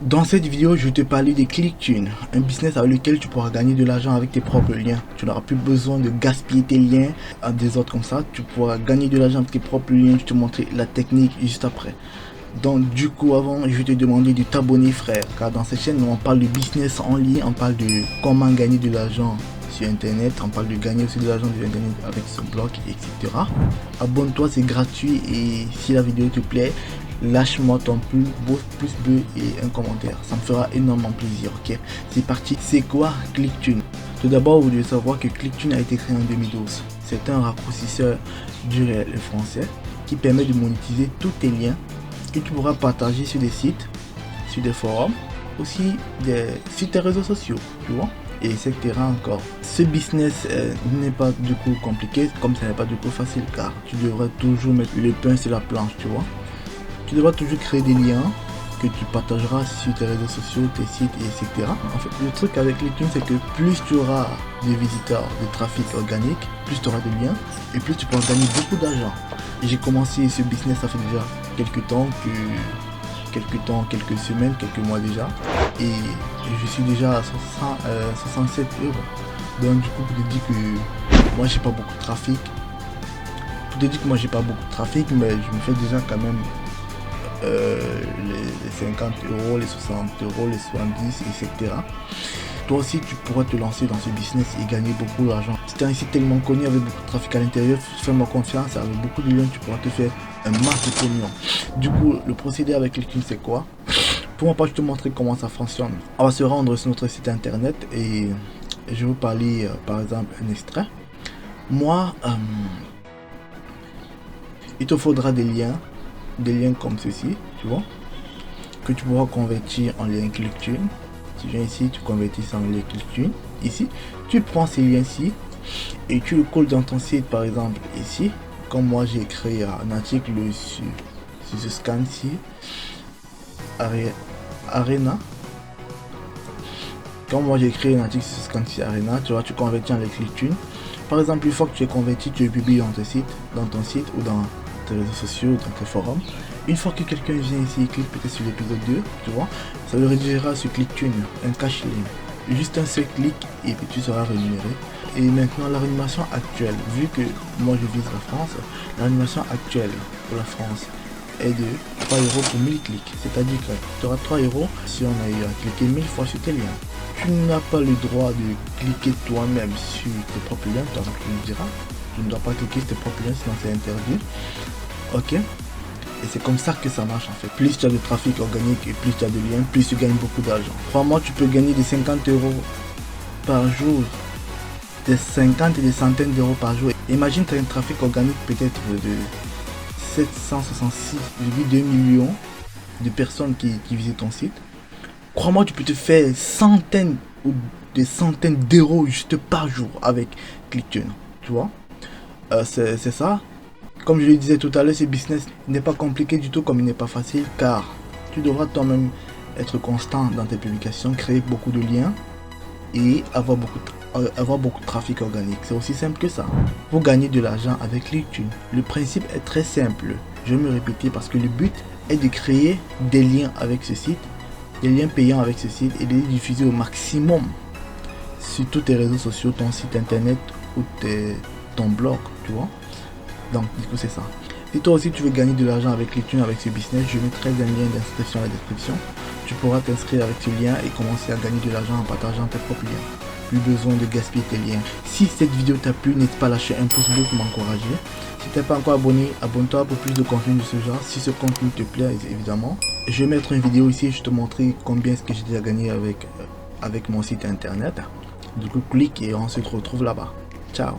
Dans cette vidéo, je vais te parler de ClickTune, un business avec lequel tu pourras gagner de l'argent avec tes propres liens. Tu n'auras plus besoin de gaspiller tes liens à des autres comme ça. Tu pourras gagner de l'argent avec tes propres liens. Je te montrer la technique juste après. Donc du coup, avant, je vais te demander de t'abonner, frère, car dans cette chaîne, on parle de business en ligne, on parle de comment gagner de l'argent sur internet, on parle de gagner aussi de l'argent sur internet avec son blog, etc. Abonne-toi, c'est gratuit, et si la vidéo te plaît, lâche-moi ton pouce bleu et un commentaire, ça me fera énormément plaisir. Ok, c'est parti. C'est quoi ClickTune? Tout d'abord, vous devez savoir que ClickTune a été créé en 2012. C'est un raccourcisseur du réel français qui permet de monétiser tous tes liens que tu pourras partager sur des sites, sur des forums, aussi sur tes réseaux sociaux, tu vois, et etc. encore. Ce business n'est pas du coup compliqué, comme ça n'est pas du coup facile, car tu devras toujours mettre le pain sur la planche, tu vois. Tu devras toujours créer des liens que tu partageras sur tes réseaux sociaux, tes sites, etc. En fait, le truc avec LinkedIn, c'est que plus tu auras de visiteurs, de trafic organique, plus tu auras de liens et plus tu pourras gagner beaucoup d'argent. J'ai commencé ce business, ça fait déjà quelques temps, quelques semaines, quelques mois déjà, et je suis déjà à 67 euros. Donc du coup, pour te dire que moi j'ai pas beaucoup de trafic, mais je me fais déjà quand même les 50 euros, les 60 euros, les 70, etc. Toi aussi tu pourras te lancer dans ce business et gagner beaucoup d'argent. C'est un site tellement connu avec beaucoup de trafic à l'intérieur, fais-moi confiance, avec beaucoup de liens tu pourras te faire un max de pognon. Du coup, le procédé avec LinkedIn, c'est quoi? Pour ma part, je te montrer comment ça fonctionne. On va se rendre sur notre site internet et je vais vous parler par exemple un extrait. Moi, il te faudra des liens comme ceci, tu vois, que tu pourras convertir en lien ClickTune. Tu viens ici, tu convertis ça en lien ClickTune. Ici, tu prends ces liens-ci et tu le colles dans ton site, par exemple ici. Comme moi, j'ai créé un article sur ce scan-ci, Arena. Comme moi, j'ai créé un article sur ce scan-ci, Arena. Tu vois, tu convertis en lien ClickTune. Par exemple, une fois que tu es converti, tu le publies dans ton site ou dans tes réseaux sociaux, dans tes forums. Une fois que quelqu'un vient ici et clique peut-être sur l'épisode 2, tu vois, ça le redirigera sur ClickTune, un cash link. Juste un seul clic et puis tu seras rémunéré. Et maintenant, la rémunération actuelle, vu que moi je vise la France, la rémunération actuelle pour la France est de 3 euros pour 1000 clics. C'est-à-dire que tu auras 3 euros si on a eu à cliquer 1000 fois sur tes liens. Tu n'as pas le droit de cliquer toi-même sur tes propres liens, tu me diras. Tu ne dois pas cliquer sur tes propres liens, sinon c'est interdit. Ok, et c'est comme ça que ça marche en fait. Plus tu as de trafic organique et plus tu as de liens, plus tu gagnes beaucoup d'argent. Crois-moi, tu peux gagner des 50 euros par jour, des 50 et des centaines d'euros par jour. Imagine tu as un trafic organique peut-être de 766,2 millions de personnes qui visitent ton site. Crois-moi, tu peux te faire centaines ou des centaines d'euros juste par jour avec ClickTune, tu vois. C'est ça. Comme je le disais tout à l'heure, ce business n'est pas compliqué du tout, comme il n'est pas facile, car tu devras toi-même être constant dans tes publications, créer beaucoup de liens et avoir beaucoup de trafic organique. C'est aussi simple que ça. Pour gagner de l'argent avec ClickTune, le principe est très simple. Je vais me répéter parce que le but est de créer des liens avec ce site, des liens payants avec ce site et de les diffuser au maximum sur tous tes réseaux sociaux, ton site internet ou ton blog, tu vois. Donc du coup c'est ça. Si toi aussi tu veux gagner de l'argent avec ClickTune, avec ce business, je mettrai un lien d'inscription à la description. Tu pourras t'inscrire avec ce lien et commencer à gagner de l'argent en partageant tes propres liens. Plus besoin de gaspiller tes liens. Si cette vidéo t'a plu, n'hésite pas à lâcher un pouce bleu pour m'encourager. Si tu n'es pas encore abonné, abonne-toi pour plus de contenu de ce genre. Si ce contenu te plaît évidemment. Je vais mettre une vidéo ici et je te montrer combien est-ce que j'ai déjà gagné avec mon site internet. Du coup clique et on se retrouve là-bas. Ciao.